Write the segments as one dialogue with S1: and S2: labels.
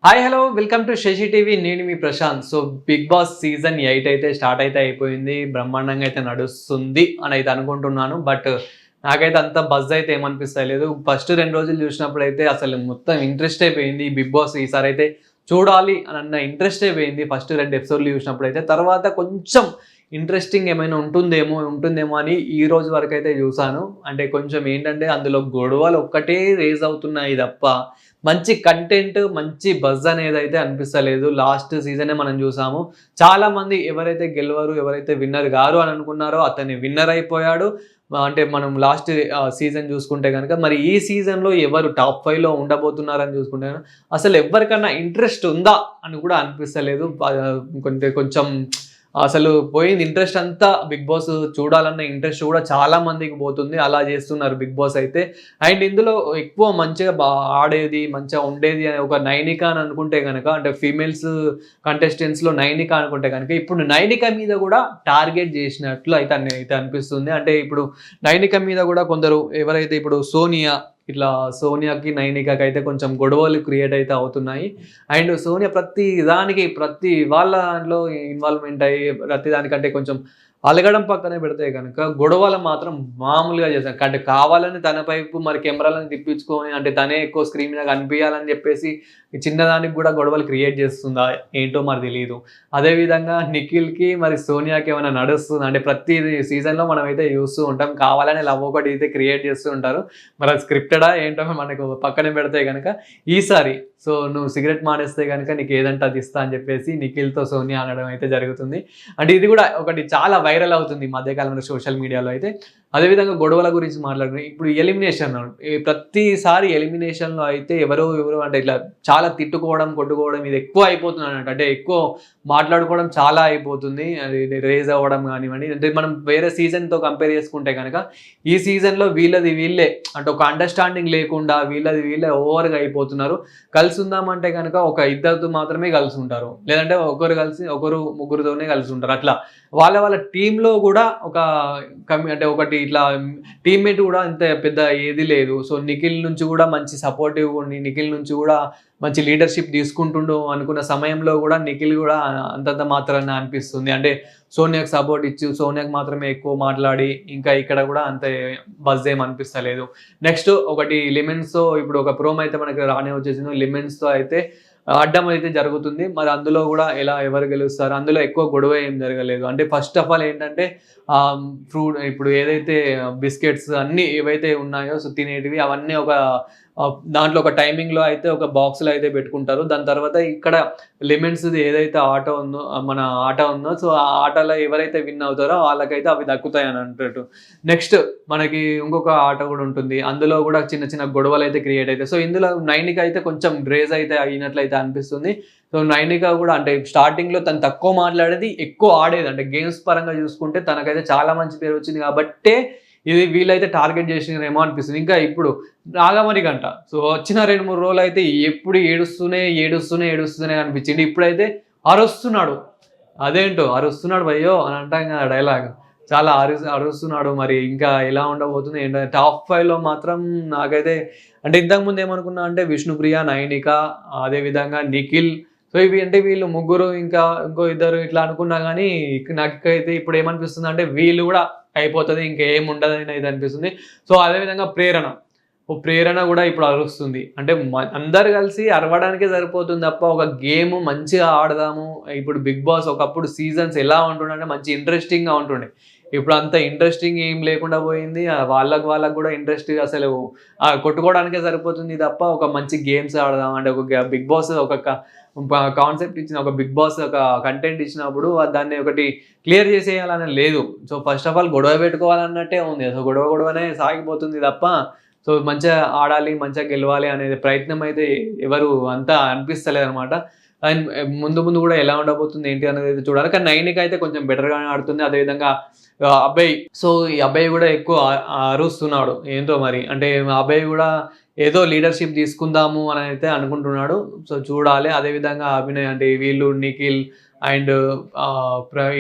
S1: Hi hello welcome to Sashi TV. నేను మీ Prashanth. So Bigg Boss season 8 అయితే స్టార్ట్ అయితే అయిపోయింది. బ్రహ్మాండంగా అయితే నడుస్తుంది అని అయితే అనుకుంటున్నాను. బట్ నాకైతే అంత బజ్ అయితే ఏమనిపిస్తలేదు. ఫస్ట్ 2 రోజులు చూసినప్పుడైతే అసలు మొత్తం ఇంట్రెస్ట్ అయిపోయింది. బిగ్ బాస్ ఈసారి అయితే చూడాలి అన్న ఇంట్రెస్ట్ అయిపోయింది. ఫస్ట్ 2 ఎపిసోడ్లు చూసినప్పుడైతే. తర్వాత కొంచెం ఇంట్రెస్టింగ్ ఏమైనా ఉంటుందేమో అని ఈ రోజు వరకు అయితే చూసాను. అంటే కొంచెం ఏంటంటే అందులో గొడవలు ఒక్కటే రేజ్ అవుతున్నాయి తప్ప మంచి కంటెంట్, మంచి బజ్ అనేదైతే అనిపిస్తలేదు. లాస్ట్ సీజనే మనం చూసాము. చాలామంది ఎవరైతే గెలవరు, ఎవరైతే విన్నర్ గారు అని అనుకున్నారో అతన్ని విన్నర్ అయిపోయాడు. అంటే మనం లాస్ట్ సీజన్ చూసుకుంటే గనక మరి ఈ సీజన్‌లో ఎవరు టాప్ 5లో ఉండబోతున్నారని చూసుకుంటే గనక అసలు ఎవ్వరికన్నా ఇంట్రెస్ట్ ఉందా అని కూడా అనిపిస్తలేదు. కొంచెం అసలు పోయింది ఇంట్రెస్ట్ అంతా. బిగ్ బాస్ చూడాలన్న ఇంట్రెస్ట్ కూడా చాలా మందికి పోతుంది. అలా చేస్తున్నారు బిగ్ బాస్ అయితే. అండ్ ఇందులో ఎక్కువ మంచిగా ఆడేది, మంచిగా ఉండేది అని ఒక నైనిక అని అనుకుంటే గనక, అంటే ఫీమేల్స్ కంటెస్టెంట్స్‌లో నైనిక అనుకుంటే గనక, ఇప్పుడు నైనిక మీద కూడా టార్గెట్ చేసినట్లు అయితే అనిపిస్తుంది. అంటే ఇప్పుడు నైనిక మీద కూడా కొందరు ఎవరైతే ఇప్పుడు సోనియా, ఇట్లా సోనియాకి, నైనికకి అయితే కొంచెం గొడవలు క్రియేట్ అయితే అవుతున్నాయి. అండ్ సోనియా ప్రతి దానికి, ప్రతి వాళ్ళ దాంట్లో ఇన్వాల్వ్‌మెంట్ అయ్యి ప్రతి దానికంటే కొంచెం అలగడం పక్కనే పెడితే గనక గొడవలు మాత్రం మామూలుగా చేశారు. అంటే కావాలని తన వైపు మరి కెమెరాలను తిప్పించుకొని, అంటే తనే ఎక్కువ స్క్రీన్ మీద కనిపియాలని చెప్పేసి చిన్నదానికి కూడా గొడవలు క్రియేట్ చేస్తుందా ఏంటో మరి తెలీదు. అదేవిధంగా నిఖిల్‌కి మరి సోనియాకి ఏమైనా నడుస్తుందా? అంటే ప్రతి సీజన్‌లో మనమైతే చూస్తూ ఉంటాం. కావాలని లవ్ ఒకటి అయితే క్రియేట్ చేస్తూ ఉంటారు. మరి అది స్క్రిప్టెడా ఏంటో మనకు పక్కన పెడితే గనక ఈసారి సో నువ్వు సిగరెట్ మానేస్తే గనక నీకు ఏదంటే అది ఇస్తా అని చెప్పేసి నిఖిల్‌తో సోనియా అనడం అయితే జరుగుతుంది. అంటే ఇది కూడా ఒకటి చాలా వైరల్ అవుతుంది ఈ మధ్య కాలంలో సోషల్ మీడియాలో అయితే. అదేవిధంగా గొడవల గురించి మాట్లాడుకుని ఇప్పుడు ఎలిమినేషన్ ప్రతిసారి ఎలిమినేషన్‌లో అయితే ఎవరో అంటే ఇట్లా చాలా తిట్టుకోవడం, కొట్టుకోవడం ఇది ఎక్కువ అయిపోతుందన్నమాట. అంటే ఎక్కువ మాట్లాడుకోవడం చాలా అయిపోతుంది. అది రేజ్ అవ్వడం గానివ్వండి, అంటే మనం వేరే సీజన్‌తో కంపేర్ చేసుకుంటే గనక ఈ సీజన్‌లో వీళ్ళది వీళ్ళే, అంటే ఒక అండర్‌స్టాండింగ్ లేకుండా వీళ్ళది వీళ్ళే ఓవర్‌గా అయిపోతున్నారు. కలిసి ఉందామంటే గనక ఒక ఇద్దరితో మాత్రమే కలిసి ఉంటారు. లేదంటే ఒకరు ముగ్గురితోనే కలిసి ఉంటారు. అట్లా వాళ్ళ టీమ్‌లో గూడా ఒక అంటే ఒకటి ఇట్లా టీమ్‌మేట్ గూడా అంత పెద్ద ఏది లేదు. సో, నిఖిల్ నుంచి గూడా మంచి సపోర్టివ్‌గా ఉండి, నిఖిల్ నుంచి గూడా మంచి లీడర్‌షిప్ తీసుకుంటుండు అనుకున్న సమయంలో గూడా నిఖిల్ గూడా అంతంత మాత్రాన అనిపిస్తుంది. అంటే సోనియాకి సపోర్ట్ ఇచ్చి, సోనియాకి మాత్రమే ఎక్కువ మాట్లాడి, ఇంకా ఇక్కడ గూడా అంత బజ్ ఏం అనిపిస్తలేదు. నెక్స్ట్ ఒకటి లెమన్స్‌తో ఇప్పుడు ఒక ప్రోమో అయితే మనకి రానే వచ్చేసింది. లెమన్స్‌తో అయితే అడ్డం అయితే జరుగుతుంది. మరి అందులో గూడా ఎవరు గెలుస్తారు? అందులో ఎక్కువ గొడవ ఏం జరగలేదు. అంటే ఫస్ట్ ఆఫ్ ఆల్ ఏంటంటే ఇప్పుడు ఏదైతే బిస్కెట్స్ అన్నీ ఏవైతే ఉన్నాయో సో తినేటివి అవన్నీ ఒక దాంట్లో ఒక టైమింగ్‌లో అయితే ఒక బాక్స్‌లో అయితే పెట్టుకుంటారు. దాని తర్వాత ఇక్కడ లెమన్స్‌ది ఏదైతే మన ఆట ఉందో సో ఆ ఆటలో ఎవరైతే విన్ అవుతారో వాళ్ళకైతే అవి దక్కుతాయని అన్నట్టు. నెక్స్ట్ మనకి ఇంకొక ఆట గూడా ఉంటుంది. అందులో గూడా చిన్న చిన్న గొడవలైతే క్రియేట్ అయితాయి. సో ఇందులో నైనిక అయితే కొంచెం రేజ్ అయితే అయినట్లయితే అనిపిస్తుంది. సో నైనిక గూడా అంటే స్టార్టింగ్‌లో తను తక్కువ మాట్లాడేది, ఎక్కువ ఆడేది. అంటే గేమ్స్ పరంగా చూసుకుంటే తనకైతే చాలా మంచి పేరు వచ్చింది కాబట్టే ఇది వీళ్ళైతే టార్గెట్ చేసిరేమో అనిపిస్తుంది. ఇంకా ఇప్పుడు నాగమణి గంట. సో వచ్చిన 2, 3 రోజులైతే ఎప్పుడు ఏడుస్తూనే అనిపించింది. ఇప్పుడైతే అరుస్తున్నాడు. అదేంటో అరుస్తున్నాడు భయ్యో అని అంటాం కదా డైలాగ్. చాలా అరుస్తున్నాడు. మరి ఇంకా ఎలా ఉండబోతుంది ఏంటో. టాప్ 5లో మాత్రం నాకైతే అంటే ఇంతకుముందు ఏమనుకున్నా అంటే విష్ణుప్రియ, నైనిక, అదే విధంగా నిఖిల్. సో ఇవి అంటే వీళ్ళు ముగ్గురు ఇంకా ఇంకో ఇద్దరు ఇట్లా అనుకున్నా గానీ నాకైతే ఇప్పుడు ఏమనిపిస్తుందంటే వీళ్ళు గూడా అయిపోతది. ఇంకేముండదని అయితే అనిపిస్తుంది. సో అదే విధంగా ప్రేరణ. ప్రేరణ గూడా ఇప్పుడు అరుస్తుంది. అంటే అందరూ కలిసి అరవడానికే సరిపోతుంది తప్ప, ఒక గేమ్ మంచిగా ఆడదాము. ఇప్పుడు 'బిగ్ బాస్' ఒకప్పుడు సీజన్స్ ఎలా ఉంటుండంటే మంచి ఇంట్రెస్టింగ్‌గా ఉంటుండే. ఇప్పుడు అంత ఇంట్రెస్టింగ్ ఏం లేకుండా పోయింది. వాళ్ళకి గూడా ఇంట్రెస్ట్ అసలు కొట్టుకోవడానికే సరిపోతుంది తప్ప, ఒక మంచి గేమ్స్ ఆడదాం అంటే ఒక 'బిగ్ బాస్' ఒక కాన్సెప్ట్ ఇచ్చిన, ఒక 'బిగ్ బాస్' ఒక కంటెంట్ ఇచ్చినప్పుడు దాన్ని ఒకటి క్లియర్ చేసేయాలని లేదు. సో ఫస్ట్ ఆఫ్ ఆల్ గొడవ పెట్టుకోవాలన్నట్టే ఉంది. సో గొడవనే సాగిపోతుంది తప్ప, సో మంచిగా ఆడాలి, మంచిగా గెలవాలి అనేది ప్రయత్నం అయితే ఎవరు అంతా అనిపిస్తలేదనమాట. అండ్ ముందు గూడా ఎలా ఉండబోతుంది ఏంటి అనేది చూడాలి. కానీ నైనిక అయితే కొంచెం బెటర్‌గానే ఆడుతుంది. అదేవిధంగా అభయ్. సో ఈ అభయ్ గూడా ఎక్కువ అరుస్తున్నాడు. ఏంటో మరి. అంటే అభయ్ గూడా ఏదో లీడర్‌షిప్ తీసుకుందాము అని అయితే అనుకుంటున్నాడు. సో చూడాలి. అదేవిధంగా అభినయ్ అంటే వీళ్ళు నిఖిల్ అండ్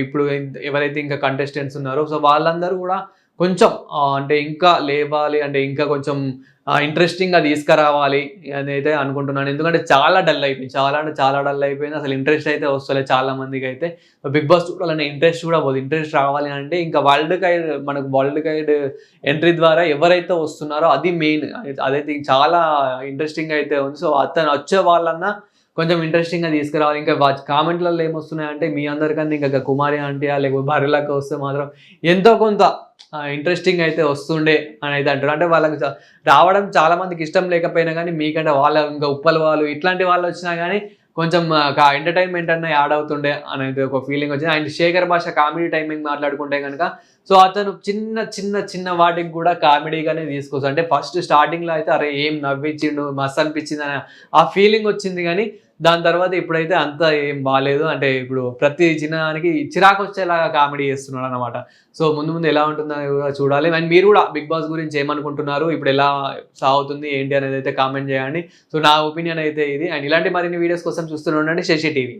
S1: ఇప్పుడు ఎవరైతే ఇంకా కంటెస్టెంట్స్ ఉన్నారో సో వాళ్ళందరూ గూడా కొంచెం అంటే ఇంకా లేవాలి, అంటే ఇంకా కొంచెం ఇంట్రెస్టింగ్గా తీసుకురావాలి అని అయితే అనుకుంటున్నాను. ఎందుకంటే చాలా డల్ అయిపోయింది. చాలా అంటే చాలా డల్ అయిపోయింది. అసలు ఇంట్రెస్ట్ అయితే వస్తలేదు చాలా మందికైతే. బిగ్ బాస్ చూడాలనే ఇంట్రెస్ట్ కూడా పోదు. ఇంట్రెస్ట్ రావాలి అంటే ఇంకా వరల్డ్ వైడ్ ఎంట్రీ ద్వారా ఎవరైతే వస్తున్నారో అది మెయిన్. అదైతే చాలా ఇంట్రెస్టింగ్‌గా అయితే ఉంది. సో, అతను వచ్చే వాళ్ళన్నా కొంచెం ఇంట్రెస్టింగ్‌గా తీసుకురావాలి. ఇంకా కామెంట్‌లలో ఏమొస్తున్నాయంటే మీ అందరికన్నా ఇంకా కుమారి ఆంటీయా లేకపోతే బర్రెలక్క వస్తే మాత్రం ఎంతో కొంత ఇంట్రెస్టింగ్ అయితే వస్తుండే అని అయితే అంటారు. అంటే వాళ్ళకి రావడం చాలా మందికి ఇష్టం లేకపోయినా గానీ మీకంటే వాళ్ళ ఇంకా ఉప్పల్ వాళ్ళు ఇట్లాంటి వాళ్ళొచ్చినా గానీ కొంచెం ఎంటర్‌టైన్‌మెంట్ అన్న యాడ్ అవుతుండే అనేది ఒక ఫీలింగ్ వచ్చింది. అండ్ శేఖర్ భాష కామెడీ టైమింగ్ మాట్లాడుకుంటే గనక సో, అతను చిన్న వాటికి గూడా కామెడీగానే తీసుకొస్తాడు. అంటే ఫస్ట్ స్టార్టింగ్‌లో అయితే అరే! ఏం నవ్విచ్చిండు మస్తు అనిపించిందని ఆ ఫీలింగ్ వచ్చింది గానీ దాని తర్వాత ఇప్పుడైతే అంత ఏం బాలేదు. అంటే ఇప్పుడు ప్రతి చిన్నదానికి చిరాకొచ్చేలాగా కామెడీ చేస్తున్నాడనమాట. సో, ముందు ఎలా ఉంటుందని కూడా చూడాలి. అండ్ మీరు గూడా బిగ్ బాస్ గురించి ఏమనుకుంటున్నారు? ఇప్పుడు ఎలా సాగుతుంది ఏంటి అనేదైతే కామెంట్ చేయండి. సో, నా ఒపీనియన్ అయితే ఇది. అండ్ ఇలాంటి మరిన్ని వీడియోస్ కోసం చూస్తూనే ఉండండి శశి టీవీ.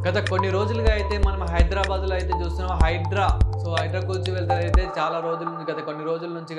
S1: గత కొన్ని రోజులుగా అయితే మనం హైదరాబాద్‌లో అయితే చూస్తున్నాం. హైడ్రా గురించి వెళ్తే అయితే చాలా రోజుల నుంచి గత కొన్ని రోజుల నుంచి